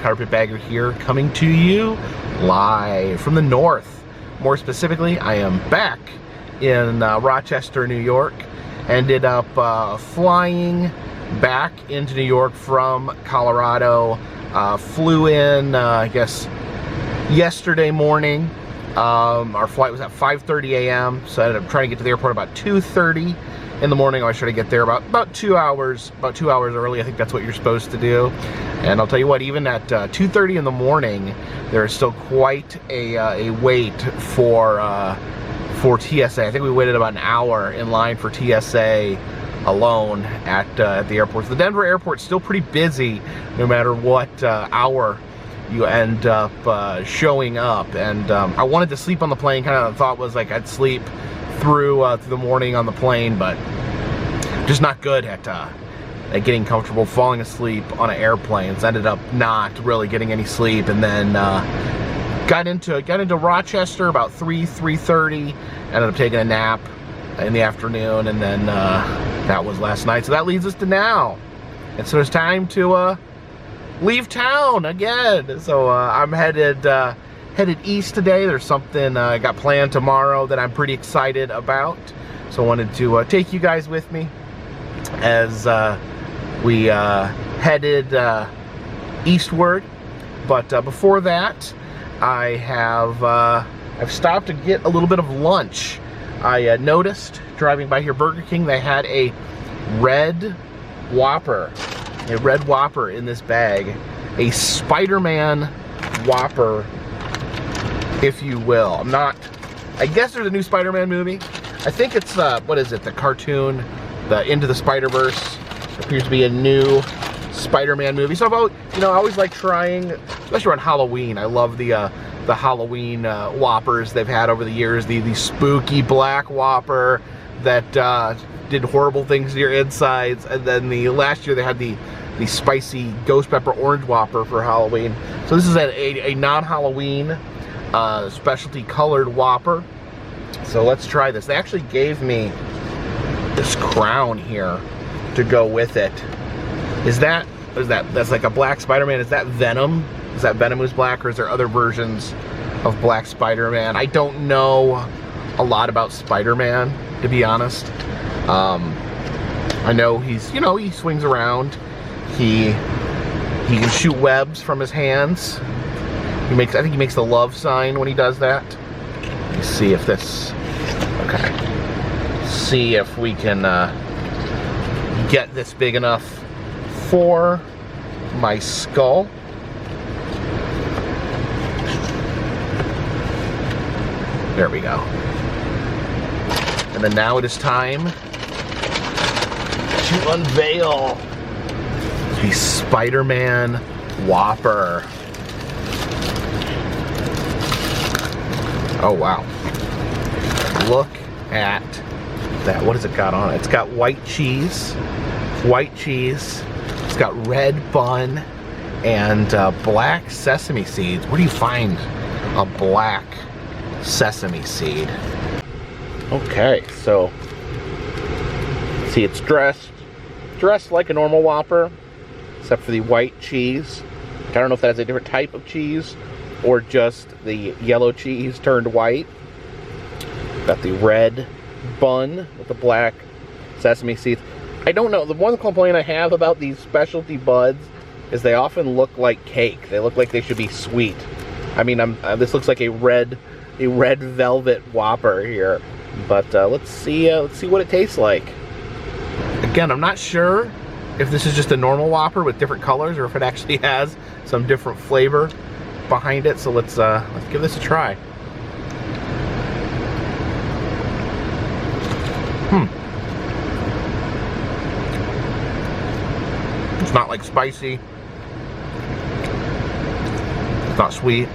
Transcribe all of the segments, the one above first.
Carpetbagger here, coming to you live from the north. More specifically, I am back in Rochester, New York. Ended up flying back into New York from Colorado. Flew in, I guess, yesterday morning. Our flight was at 5:30 a.m. so I ended up trying to get to the airport about 2:30 in the morning. I should get there about 2 hours early. I think that's what you're supposed to do. And I'll tell you what, even at 2:30 in the morning, there is still quite a wait for TSA. I think we waited about an hour in line for TSA alone at the airport. So the Denver airport's still pretty busy no matter what hour you end up showing up. And I wanted to sleep on the plane. Kind of thought was like I'd sleep through the morning on the plane, but just not good at getting comfortable falling asleep on an airplane. So ended up not really getting any sleep, and then got into Rochester about 3:30. Ended up taking a nap in the afternoon, and then that was last night. So that leads us to now, and so it's time to leave town again. So I'm headed east today. There's something I got planned tomorrow that I'm pretty excited about. So I wanted to take you guys with me as we headed eastward. But before that, I've stopped to get a little bit of lunch. I noticed driving by here, Burger King, they had a red Whopper in this bag, a Spiderman Whopper, if you will. I guess there's a new Spider-Man movie. I think it's, what is it, the cartoon, the Into the Spider-Verse. Appears to be a new Spider-Man movie. So I always like trying, especially around Halloween. I love the Halloween Whoppers they've had over the years. The spooky black Whopper that did horrible things to your insides. And then last year they had the spicy ghost pepper orange Whopper for Halloween. So this is a non-Halloween specialty colored Whopper. So let's try this. They actually gave me this crown here to go with it. What is that? That's like a black Spider-Man. Is that Venom? Is that Venom who's black, or is there other versions of black Spider-Man? I don't know a lot about Spider-Man, to be honest. I know he swings around. He can shoot webs from his hands. I think he makes the love sign when he does that. Let me see if this, okay. See if we can get this big enough for my skull. There we go. And then now it is time to unveil the Spider-Man Whopper. Oh wow. Look at that. What has it got on it? It's got white cheese. It's got red bun and black sesame seeds. Where do you find a black sesame seed? Okay, so see, it's dressed like a normal Whopper, except for the white cheese. I don't know if that's a different type of cheese or just the yellow cheese turned white. Got the red bun with the black sesame seeds. I don't know. The one complaint I have about these specialty buds is they often look like cake. They look like they should be sweet. I mean, this looks like a red velvet Whopper here. But let's see what it tastes like. Again, I'm not sure if this is just a normal Whopper with different colors or if it actually has some different flavor behind it. So let's give this a try. It's not like spicy. It's not sweet.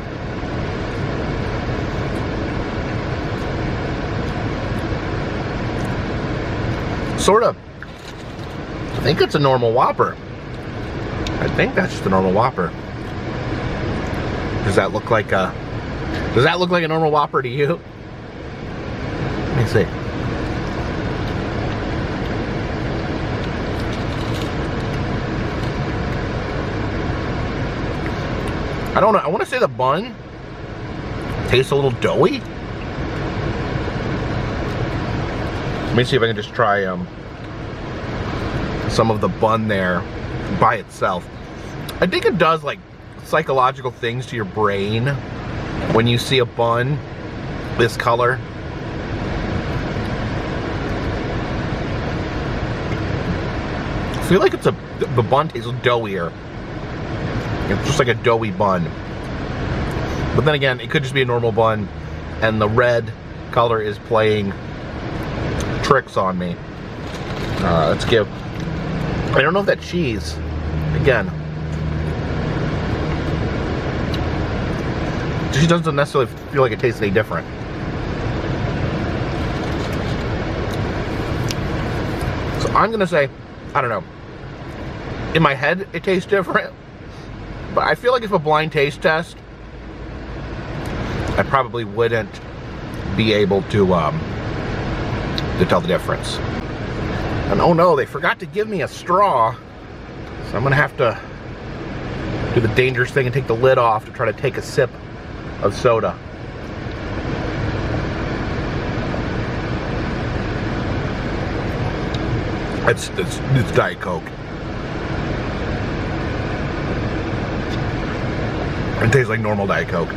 Sort of. I think it's a normal Whopper. I think that's just a normal Whopper. Does that look like a normal Whopper to you? Let me see. I don't know. I want to say the bun tastes a little doughy. Let me see if I can just try some of the bun there by itself. I think it does like psychological things to your brain when you see a bun this color. I feel like the bun tastes doughier. It's just like a doughy bun. But then again, it could just be a normal bun and the red color is playing tricks on me. Let's give, I don't know if that cheese, again, she doesn't necessarily feel like it tastes any different. So I'm gonna say, I don't know. In my head, it tastes different, but I feel like if a blind taste test, I probably wouldn't be able to tell the difference. And oh no, they forgot to give me a straw, so I'm gonna have to do the dangerous thing and take the lid off to try to take a sip of soda. It's Diet Coke. It tastes like normal Diet Coke.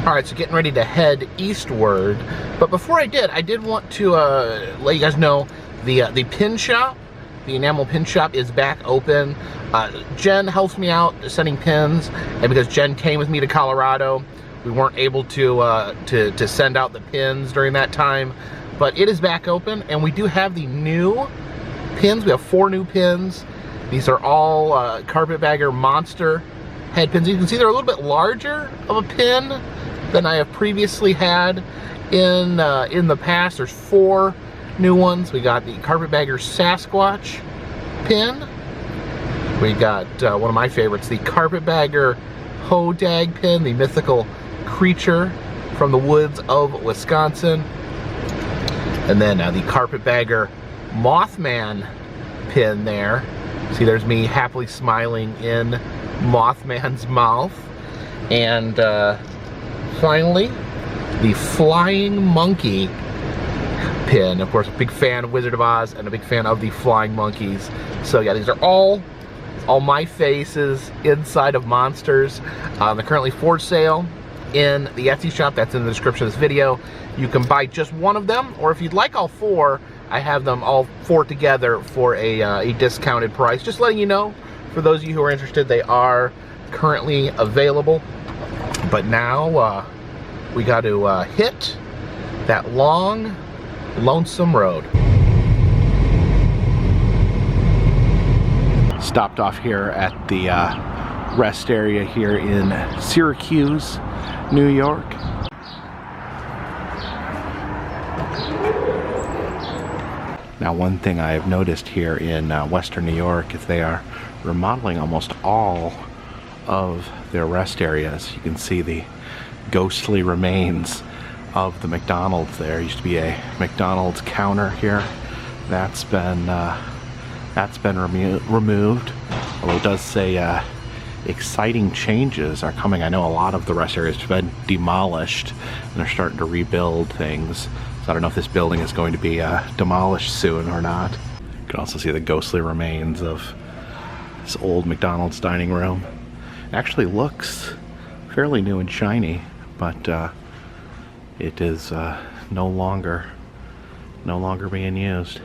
Alright, so getting ready to head eastward. But before I did want to let you guys know the pin shop, the enamel pin shop is back open. Jen helps me out sending pins, and because Jen came with me to Colorado, we weren't able to send out the pins during that time. But it is back open, and we do have the new pins. We have 4 new pins. These are all Carpetbagger Monster head pins. You can see they're a little bit larger of a pin than I have previously had in the past. There's 4 new ones. We got the Carpetbagger Sasquatch pin. We got one of my favorites, the Carpetbagger Hodag pin, the mythical creature from the woods of Wisconsin. And then the Carpetbagger Mothman pin there. See, there's me happily smiling in Mothman's mouth. And finally, the Flying Monkey pin. Of course, a big fan of Wizard of Oz and a big fan of the Flying Monkeys. So yeah, these are all my faces inside of monsters. They're currently for sale in the Etsy shop. That's in the description of this video. You can buy just one of them, or if you'd like all 4, I have them all 4 together for a discounted price. Just letting you know, for those of you who are interested, they are currently available. But now we got to hit that long, lonesome road. Stopped off here at the rest area here in Syracuse, New York. Now, one thing I have noticed here in Western New York is they are remodeling almost all of their rest areas. You can see the ghostly remains of the McDonald's there. Used to be a McDonald's counter here. That's been removed. Although it does say exciting changes are coming. I know a lot of the rest areas have been demolished and they're starting to rebuild things. So I don't know if this building is going to be demolished soon or not. You can also see the ghostly remains of this old McDonald's dining room. It actually looks fairly new and shiny, but it is no longer being used.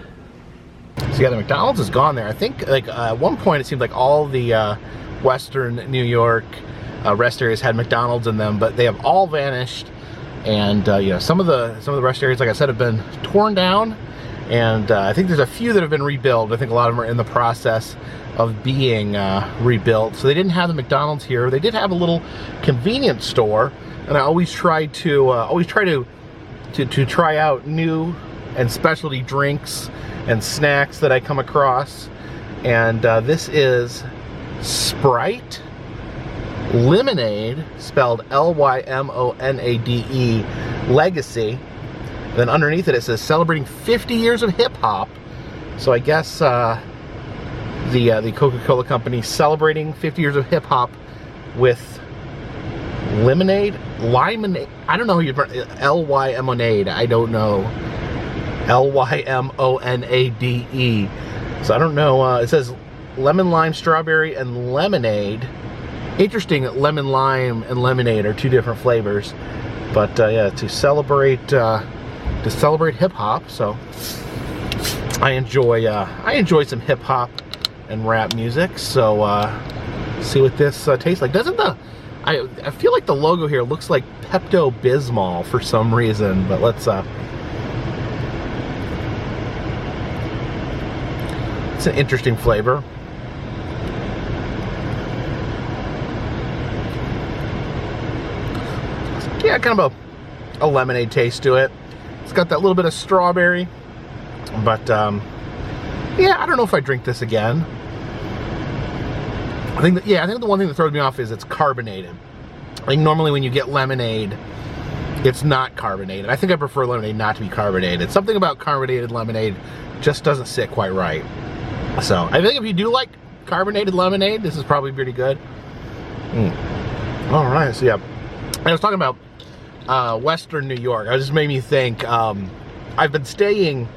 So yeah, the McDonald's is gone there. I think like at one point it seemed like all the Western New York rest areas had McDonald's in them, but they have all vanished. And you know, some of the rest areas, like I said, have been torn down, and I think there's a few that have been rebuilt. I think a lot of them are in the process of being rebuilt. So they didn't have the McDonald's here. They did have a little convenience store, and I always try to try out new and specialty drinks and snacks that I come across. And this is Sprite Lemonade, spelled L-Y-M-O-N-A-D-E, Legacy. And then underneath it, it says celebrating 50 years of hip-hop. So I guess the Coca-Cola company celebrating 50 years of hip-hop with lemonade, limonade. I don't know how you pronounce L-Y-M-O-nade. I don't know. L-Y-M-O-N-A-D-E. So I don't know. It says lemon, lime, strawberry, and lemonade. Interesting that lemon, lime, and lemonade are two different flavors. But yeah, to celebrate hip hop. So I enjoy some hip hop and rap music. So see what this tastes like. Doesn't the I feel like the logo here looks like Pepto-Bismol for some reason, but let's it's an interesting flavor. Yeah, kind of a lemonade taste to it. It's got that little bit of strawberry, but yeah, I don't know if I drink this again. I think the one thing that throws me off is it's carbonated. I think normally when you get lemonade, it's not carbonated. I think I prefer lemonade not to be carbonated. Something about carbonated lemonade just doesn't sit quite right. So I think if you do like carbonated lemonade, this is probably pretty good. All right, so yeah, I was talking about Western New York. It just made me think. I've been staying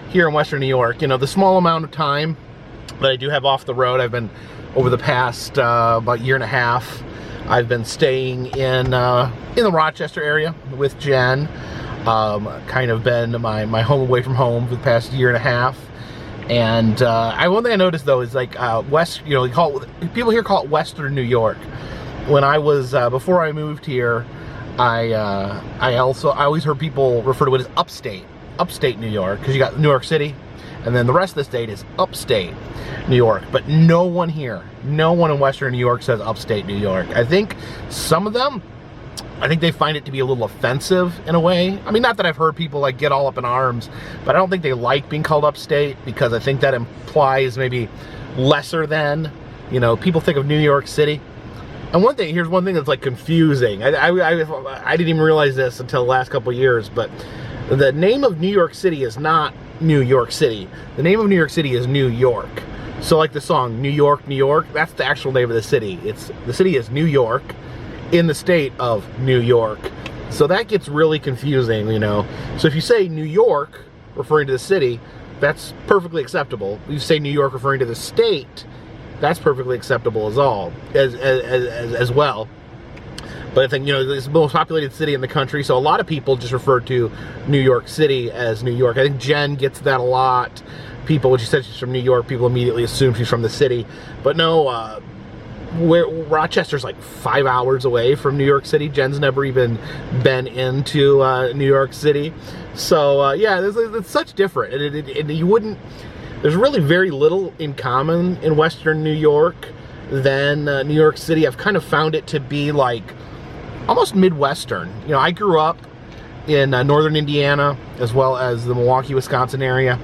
here in Western New York. You know, the small amount of time that I do have off the road, I've been over the past about year and a half. I've been staying in the Rochester area with Jen. Kind of been my home away from home for the past year and a half. And one thing I noticed though is like you know, people here call it Western New York. When I was before I moved here, I always heard people refer to it as upstate New York, because you got New York City, and then the rest of the state is upstate New York. But no one here, no one in Western New York says upstate New York. I think some of them, I think they find it to be a little offensive in a way. I mean, not that I've heard people like get all up in arms, but I don't think they like being called upstate, because I think that implies maybe lesser than, you know, people think of New York City. And here's one thing that's like confusing. I didn't even realize this until the last couple of years, but the name of New York City is not New York City. The name of New York City is New York. So like the song New York, New York, that's the actual name of the city. The city is New York in the state of New York. So that gets really confusing, you know. So if you say New York referring to the city, that's perfectly acceptable. If you say New York referring to the state, that's perfectly acceptable as well. But I think, you know, it's the most populated city in the country, so a lot of people just refer to New York City as New York. I think Jen gets that a lot. People, when she says she's from New York, people immediately assume she's from the city. But no, Rochester's like 5 hours away from New York City. Jen's never even been into New York City. So yeah, it's such different. And you wouldn't, there's really very little in common in Western New York than New York City. I've kind of found it to be like almost Midwestern. You know, I grew up in northern Indiana as well as the Milwaukee, Wisconsin area.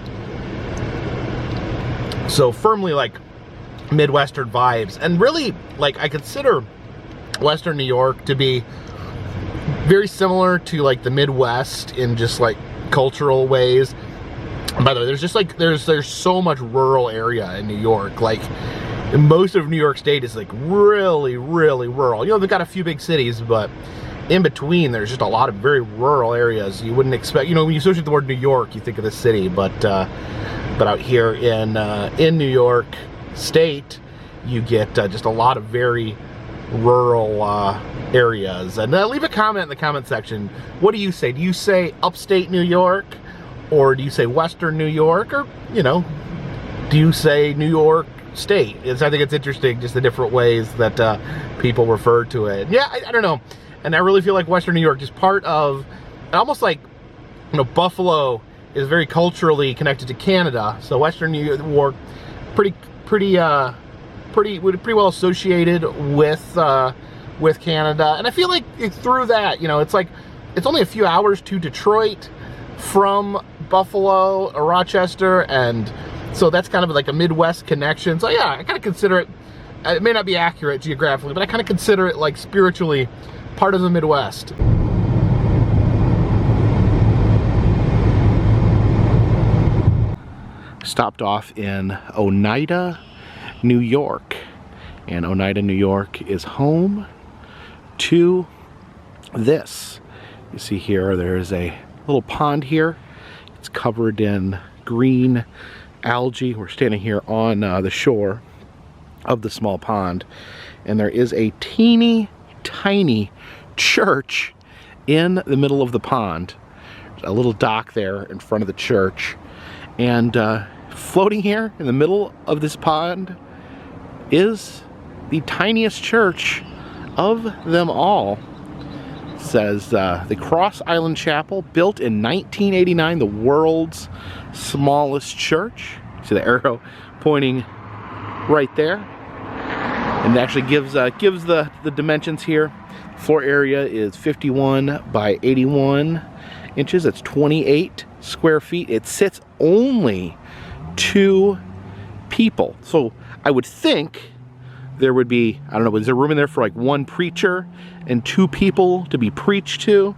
So firmly like Midwestern vibes. And really, like, I consider Western New York to be very similar to like the Midwest in just like cultural ways. And by the way, there's just like, there's so much rural area in New York. Like, most of New York State is like really, really rural. You know, they've got a few big cities, but in between, there's just a lot of very rural areas. You wouldn't expect, you know, when you associate the word New York, you think of the city, but out here in New York State, you get just a lot of very rural areas. And leave a comment in the comment section. What do you say? Do you say upstate New York, or do you say Western New York, or, you know, do you say New York State? I think it's interesting, just the different ways that people refer to it. Yeah, I don't know. And I really feel like Western New York is part of, almost like, you know, Buffalo is very culturally connected to Canada. So Western New York, pretty well associated with Canada. And I feel like through that, you know, it's like, it's only a few hours to Detroit from Buffalo or Rochester, and so that's kind of like a Midwest connection. So yeah, I kind of consider it, it may not be accurate geographically, but I kind of consider it like spiritually part of the Midwest. Stopped off in Oneida, New York, And Oneida, New York is home to this. You see here, there's a little pond here. It's covered in green algae. We're standing here on the shore of the small pond, and there is a teeny tiny church in the middle of the pond. There's a little dock there in front of the church, and floating here in the middle of this pond is the tiniest church of them all. It says the Cross Island Chapel, built in 1989, the world's smallest church. See the arrow pointing right there, and it actually gives the dimensions here. Floor area is 51 by 81 inches. That's 28 square feet. It sits only 2 people. So I would think there would be, I don't know, is there room in there for like 1 preacher and 2 people to be preached to?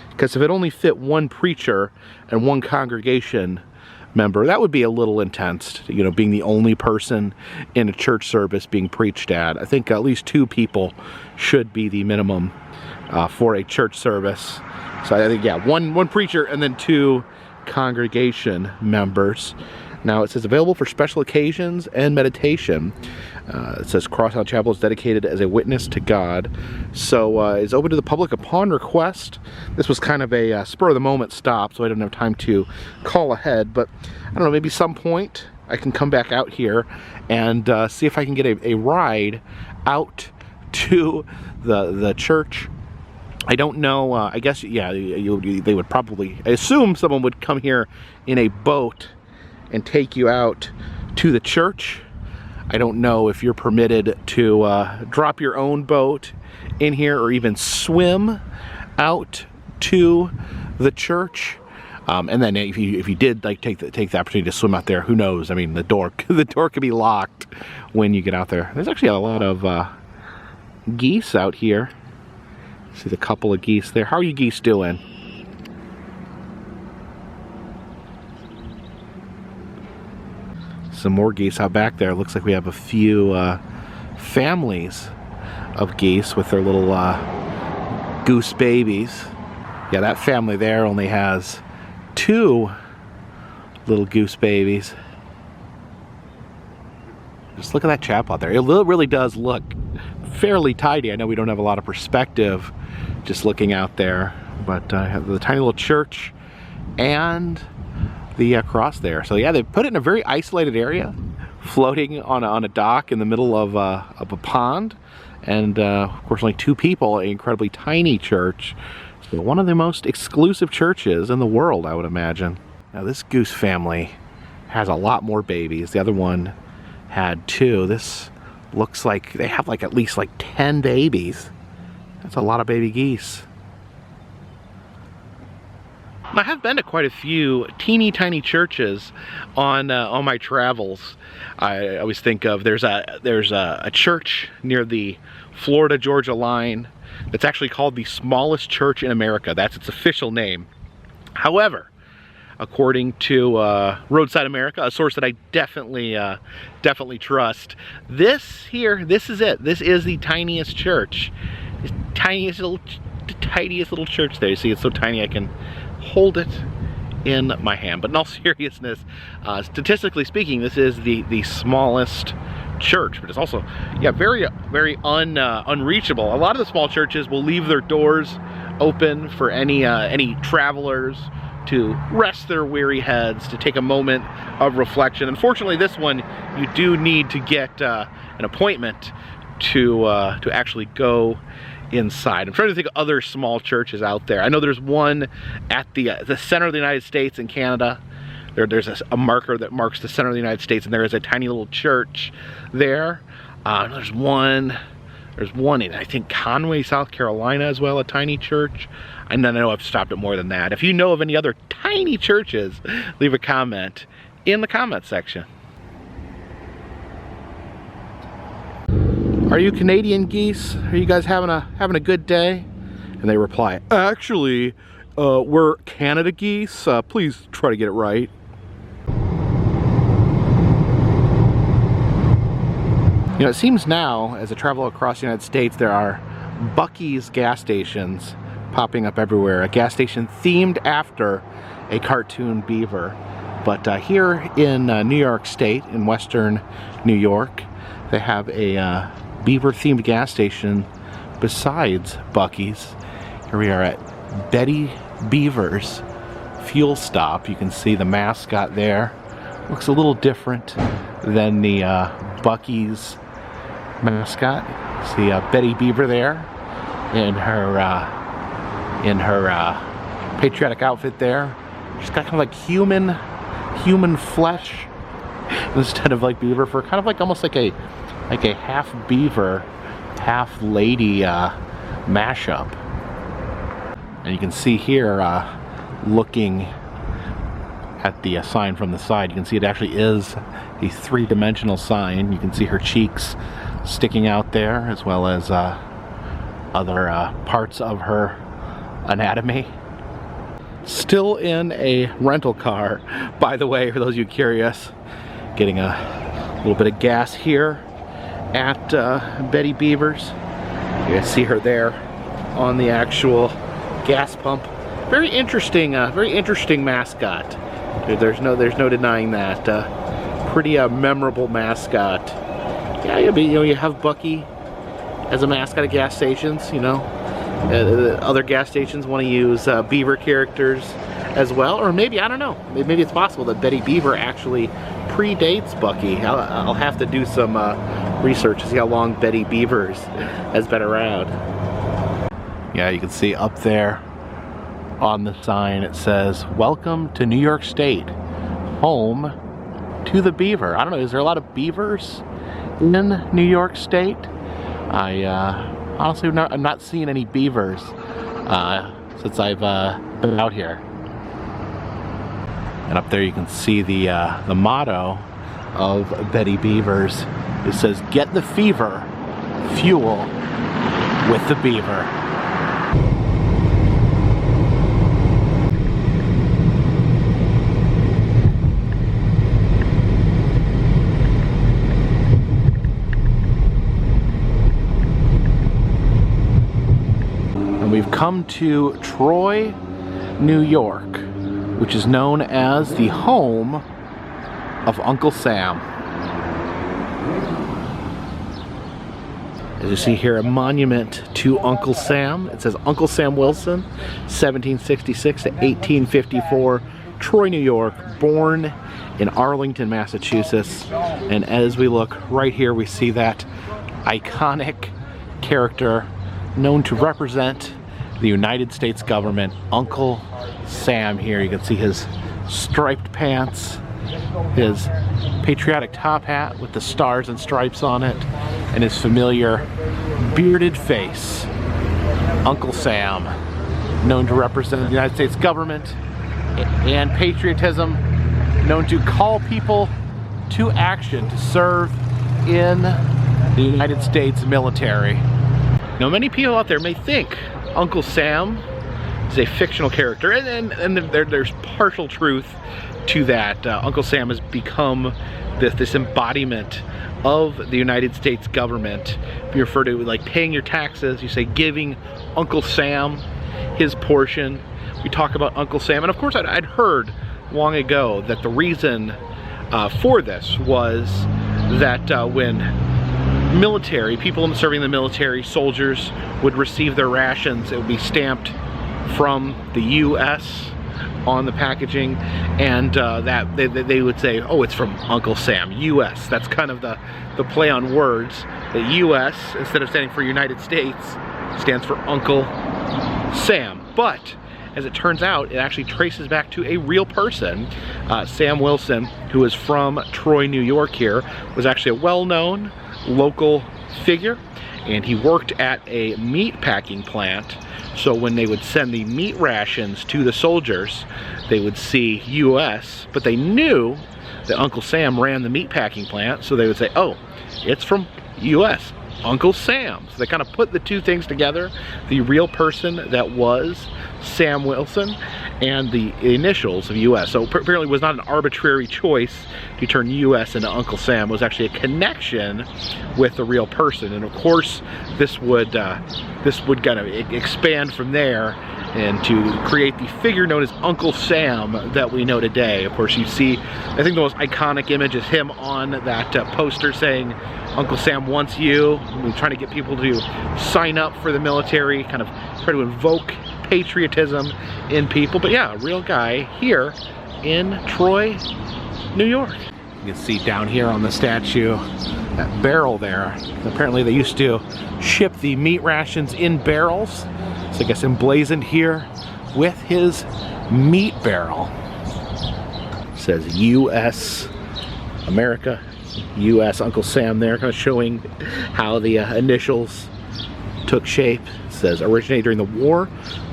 Because if it only fit 1 preacher and 1 congregation member, that would be a little intense, you know, being the only person in a church service being preached at. I think at least 2 people should be the minimum for a church service. So I think, yeah, one preacher and then 2 congregation members. Now it says available for special occasions and meditation. It says Cross Island Chapel is dedicated as a witness to God. So it's open to the public upon request. This was kind of a spur of the moment stop, so I didn't have time to call ahead. But I don't know, maybe some point I can come back out here and see if I can get a ride out to the church. I don't know, I guess, yeah, they would probably, I assume someone would come here in a boat and take you out to the church. I don't know if you're permitted to drop your own boat in here or even swim out to the church. And then if you did like take the opportunity to swim out there, who knows? I mean, the door could be locked when you get out there. There's actually a lot of geese out here. See the couple of geese there. How are you geese doing? Some more geese out back there. Looks like we have a few families of geese with their little goose babies. Yeah, that family there only has 2 little goose babies. Just look at that chapel out there. It really does look fairly tidy. I know we don't have a lot of perspective just looking out there, but have the tiny little church and the cross there. So yeah, they put it in a very isolated area, floating on a dock in the middle of a pond, and of course only 2 people. An incredibly tiny church. So one of the most exclusive churches in the world, I would imagine. Now this goose family has a lot more babies. The other one had 2. This looks like they have like at least like 10 babies. That's a lot of baby geese. I have been to quite a few teeny tiny churches on my travels. I always think of there's a church near the Florida-Georgia line that's actually called the smallest church in America. That's its official name. However, according to Roadside America, a source that I definitely trust, this is it. This is the tiniest church. This tiniest little church there. You see, it's so tiny I can hold it in my hand. But in all seriousness, statistically speaking, this is the smallest church, but it's also, yeah, very unreachable. A lot of the small churches will leave their doors open for any travelers to rest their weary heads, to take a moment of reflection. Unfortunately, this one you do need to get an appointment to actually go inside. I'm trying to think of other small churches out there. I know there's one at the center of the United States in Canada. There's a marker that marks the center of the United States, and there is a tiny little church there. There's one in, I think, Conway, South Carolina as well, a tiny church. And I know I've stopped at more than that. If you know of any other tiny churches, leave a comment in the comment section. Are you Canadian geese? Are you guys having a good day? And they reply, actually, we're Canada geese. Please try to get it right. You know, it seems now, as I travel across the United States, there are Buc-ee's gas stations popping up everywhere. A gas station themed after a cartoon beaver. But here in New York State, in western New York, they have a beaver-themed gas station besides Buc-ee's. Here we are at Betty Beaver's fuel stop. You can see the mascot there. Looks a little different than the Buc-ee's mascot. See Betty Beaver there in her patriotic outfit there. She's got kind of like human flesh instead of like beaver fur, kind of like almost like a half beaver, half lady mashup. And you can see here, looking at the sign from the side, you can see it actually is a three-dimensional sign. You can see her cheeks sticking out there, as well as other parts of her anatomy. Still in a rental car, by the way, for those of you curious. Getting a little bit of gas here at Betty Beaver's. You guys see her there on the actual gas pump. Very interesting mascot. There's no denying that. Pretty memorable mascot. Yeah, you have Buc-ee as a mascot at gas stations. You know, other gas stations want to use beaver characters as well, or maybe, I don't know, maybe it's possible that Betty Beaver actually predates Buc-ee. I'll have to do some research to see how long Betty Beavers has been around. Yeah, you can see up there on the sign it says, "Welcome to New York State, home to the beaver." I don't know, is there a lot of beavers in New York State? I honestly I'm not seeing any beavers since I've been out here. And up there you can see the motto of Betty Beavers. It says, "Get the fever, fuel with the beaver." We've come to Troy, New York, which is known as the home of Uncle Sam. As you see here, a monument to Uncle Sam. It says Uncle Sam Wilson, 1766 to 1854, Troy, New York, born in Arlington, Massachusetts. And as we look right here, we see that iconic character known to represent the United States government, Uncle Sam here. You can see his striped pants, his patriotic top hat with the stars and stripes on it, and his familiar bearded face. Uncle Sam, known to represent the United States government and patriotism, known to call people to action to serve in the United States military. Now, many people out there may think Uncle Sam is a fictional character, and there's partial truth to that. Uncle Sam has become this embodiment of the United States government. If you refer to like paying your taxes, you say giving Uncle Sam his portion. We talk about Uncle Sam, and of course I'd heard long ago that the reason for this was that when people serving the military, soldiers would receive their rations, it would be stamped from the U.S. on the packaging, and that they would say, "Oh, it's from Uncle Sam, U.S." That's kind of the play on words. The U.S., instead of standing for United States, stands for Uncle Sam. But as it turns out, it actually traces back to a real person. Sam Wilson, who is from Troy, New York here, was actually a well-known local figure, and he worked at a meat packing plant. So when they would send the meat rations to the soldiers, they would see U.S., but they knew that Uncle Sam ran the meat packing plant, so they would say, "Oh, it's from U.S., Uncle Sam. So they kind of put the two things together, the real person that was Sam Wilson and the initials of US. So apparently it was not an arbitrary choice to turn US into Uncle Sam. It was actually a connection with the real person. And of course, this would kind of expand from there and to create the figure known as Uncle Sam that we know today. Of course, you see, I think the most iconic image is him on that poster saying, Uncle Sam wants you. We're trying to get people to sign up for the military, kind of try to invoke patriotism in people. But yeah, a real guy here in Troy, New York. You can see down here on the statue, that barrel there. Apparently they used to ship the meat rations in barrels. So I guess emblazoned here with his meat barrel. It says U.S. America, U.S. Uncle Sam there, kind of showing how the initials took shape. It says originated during the War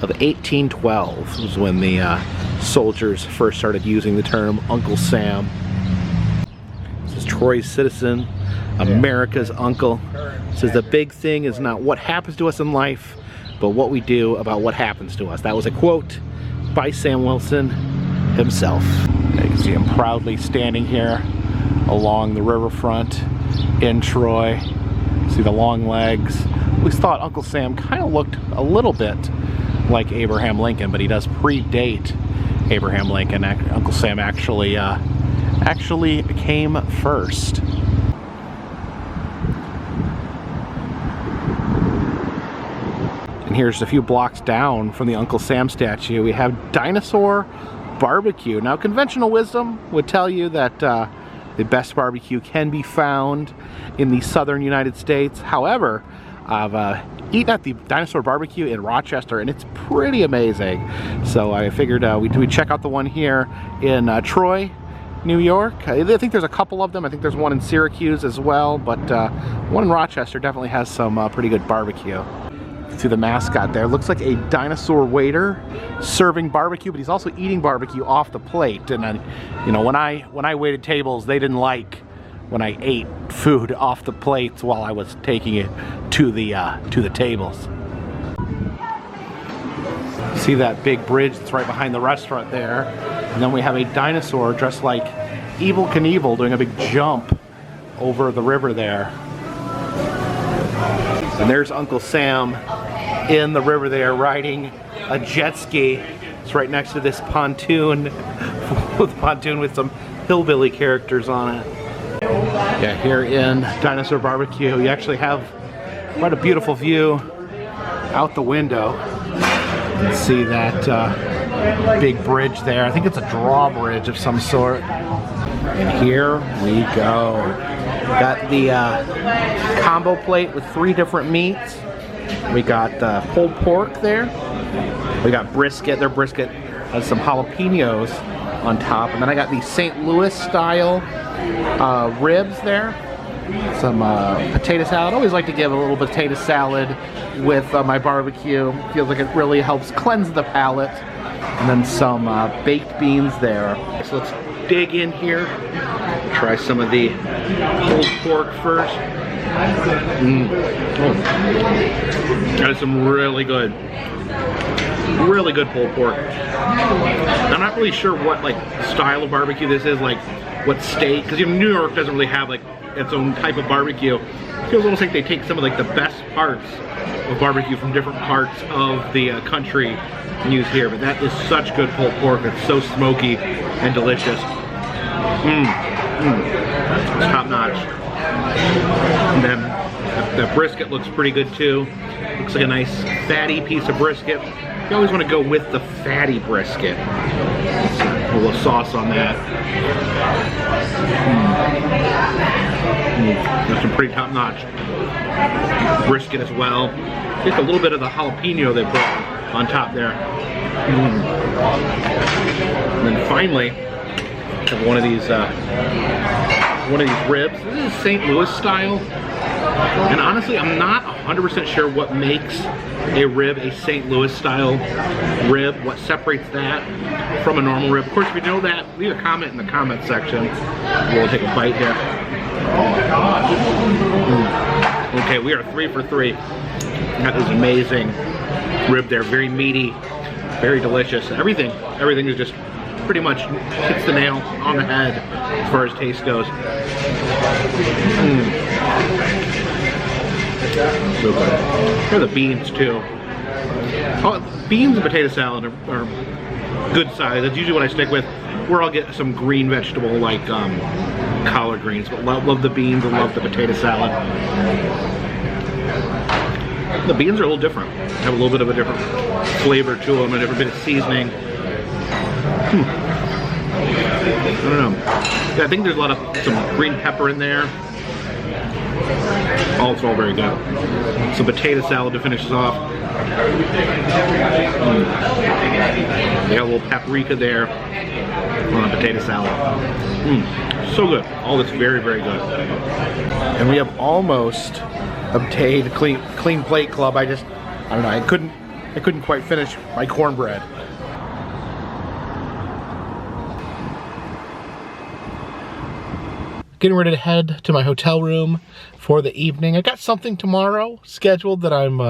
of 1812. It was when the soldiers first started using the term Uncle Sam. It says Troy's citizen, America's uncle. It says the big thing is not what happens to us in life, but what we do about what happens to us. That was a quote by Sam Wilson himself. You can see him proudly standing here along the riverfront in Troy. See the long legs. We thought Uncle Sam kind of looked a little bit like Abraham Lincoln, but he does predate Abraham Lincoln. Uncle Sam actually came first. And here's a few blocks down from the Uncle Sam statue, we have Dinosaur Barbecue. Now, conventional wisdom would tell you that the best barbecue can be found in the southern United States. However, I've eaten at the Dinosaur Barbecue in Rochester, and it's pretty amazing. So I figured we'd check out the one here in Troy, New York. I think there's a couple of them. I think there's one in Syracuse as well, but one in Rochester definitely has some pretty good barbecue. See the mascot there. Looks like a dinosaur waiter serving barbecue, but he's also eating barbecue off the plate. And you know, when I waited tables, they didn't like when I ate food off the plates while I was taking it to the tables. See that big bridge that's right behind the restaurant there, and then we have a dinosaur dressed like Evel Knievel doing a big jump over the river there. And there's Uncle Sam in the river there riding a jet ski. It's right next to this pontoon with some hillbilly characters on it. Yeah, here in Dinosaur Barbecue, you actually have quite a beautiful view out the window. You can see that big bridge there. I think it's a drawbridge of some sort. And here we go. Got the combo plate with 3 different meats. We got pulled pork there. We got brisket. Their brisket has some jalapenos on top. And then I got the St. Louis style ribs there. Some potato salad. I always like to give a little potato salad with my barbecue. Feels like it really helps cleanse the palate. And then some baked beans there. So let's dig in here. Try some of the pulled pork first. Oh. That is some really good pulled pork. I'm not really sure what style of barbecue this is, like what state, because New York doesn't really have like its own type of barbecue. It feels almost like they take some of the best parts of barbecue from different parts of the country and use here. But that is such good pulled pork. It's so smoky and delicious. It's top notch. And then the brisket looks pretty good too. Looks like a nice fatty piece of brisket. You always want to go with the fatty brisket. A little sauce on that. That's some pretty top notch brisket as well. Just a little bit of the jalapeno they put on top there. And then finally, have one of these ribs. This is St. Louis style. And honestly, I'm not 100% sure what makes a rib a St. Louis style rib, what separates that from a normal rib. Of course, if you know that, leave a comment in the comment section. We'll take a bite here. my gosh. Okay, we are 3 for 3. That is amazing. Rib there, very meaty, very delicious. Everything is just pretty much hits the nail on the head as far as taste goes. So good. Here are the beans too. Oh, beans and potato salad are good size. That's usually what I stick with. Or I'll get some green vegetable like collard greens. But love the beans and love the potato salad. The beans are a little different. Have a little bit of a different flavor to them, a different bit of seasoning. I don't know. Yeah, I think there's a lot of some green pepper in there. It's all very good. Some potato salad to finish us off. They got a little paprika there on the potato salad. So good. All that's very, very good. And we have almost obtained clean plate club. I don't know. I couldn't quite finish my cornbread. Getting ready to head to my hotel room for the evening. I got something tomorrow scheduled that I'm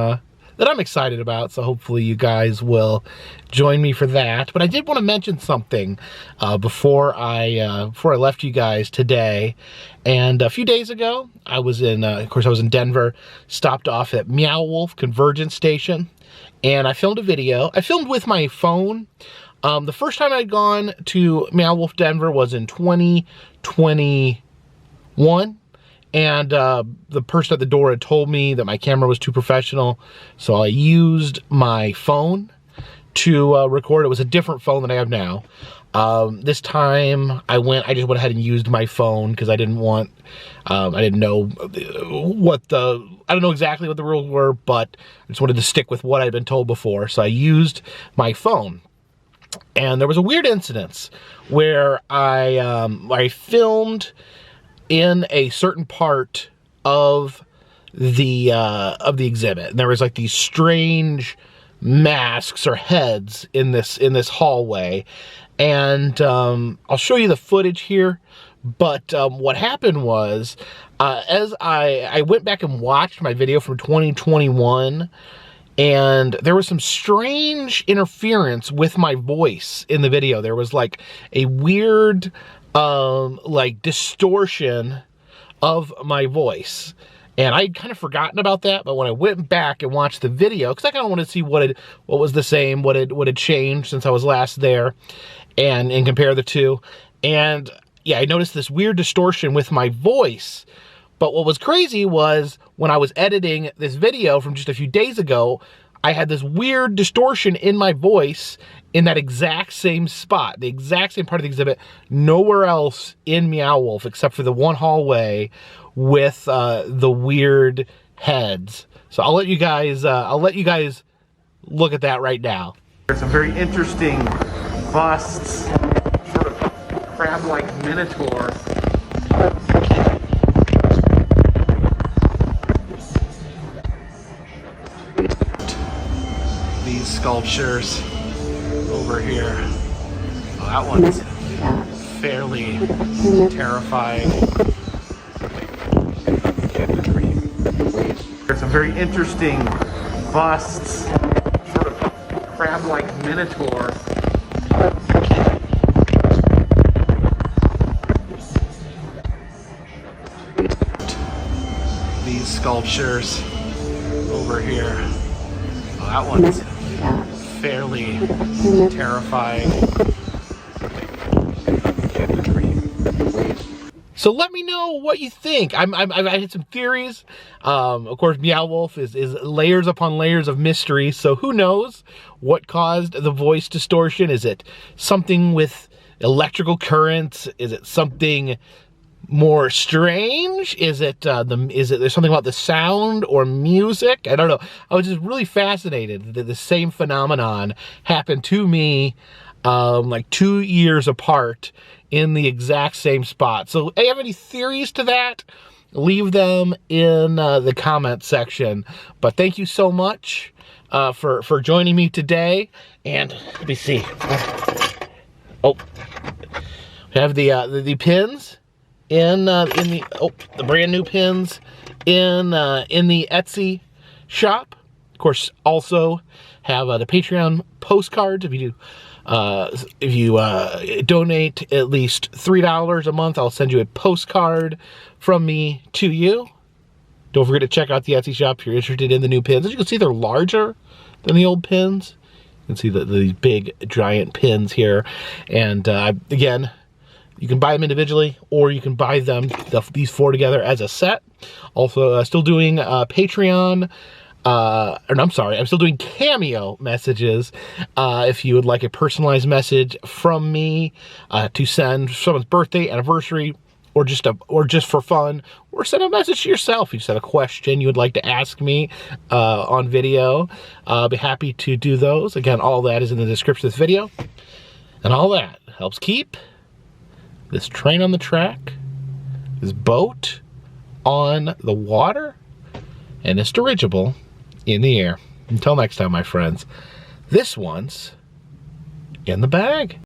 excited about, so hopefully you guys will join me for that. But I did want to mention something before I left you guys today. And a few days ago, I was in, of course, I was in Denver, stopped off at Meow Wolf Convergence Station, and I filmed a video. I filmed with my phone. The first time I'd gone to Meow Wolf Denver was in 2021. And the person at the door had told me that my camera was too professional, so I used my phone to record. It was a different phone than I have now. This time I just went ahead and used my phone because I didn't know I don't know exactly what the rules were, but I just wanted to stick with what I'd been told before, so I used my phone. And there was a weird incident where I filmed in a certain part of the exhibit, and there was like these strange masks or heads in this hallway, and I'll show you the footage here. But what happened was, as I went back and watched my video from 2021, and there was some strange interference with my voice in the video. There was like a weird like distortion of my voice, and I'd kind of forgotten about that. But when I went back and watched the video, because I kind of wanted to see what was the same, what had changed since I was last there, and compare the two. And yeah, I noticed this weird distortion with my voice. But what was crazy was when I was editing this video from just a few days ago, I had this weird distortion in my voice in that exact same spot, the exact same part of the exhibit, nowhere else in Meow Wolf except for the one hallway with the weird heads. So I'll let you guys look at that right now. There's some very interesting busts, sort of crab-like minotaur. These sculptures over here. Oh, that one's fairly terrifying. There's some very interesting busts, sort of crab-like minotaur. These sculptures over here. Oh, that one's fairly terrifying. So let me know what you think. I had some theories. Of course, Meow Wolf is layers upon layers of mystery. So who knows what caused the voice distortion? Is it something with electrical currents? Is it something more strange? Is it there's something about the sound or music? I don't know. I was just really fascinated that the same phenomenon happened to me like 2 years apart in the exact same spot. So if you have any theories to that, leave them in the comment section. But thank you so much for joining me today. And let me see. Oh, we have the pins the brand new pins in the Etsy shop. Of course, also have the Patreon postcards. If you donate at least $3 a month, I'll send you a postcard from me to you. Don't forget to check out the Etsy shop if you're interested in the new pins. As you can see, they're larger than the old pins. You can see these big, giant pins here. And again, you can buy them individually, or you can buy them, these 4 together, as a set. Also, still doing Patreon, I'm still doing Cameo messages. If you would like a personalized message from me to send someone's birthday, anniversary, or just for fun, or send a message to yourself. You just have a question you would like to ask me on video. I'll be happy to do those. Again, all that is in the description of this video. And all that helps keep this train on the track, this boat on the water, and this dirigible in the air. Until next time, my friends, this one's in the bag.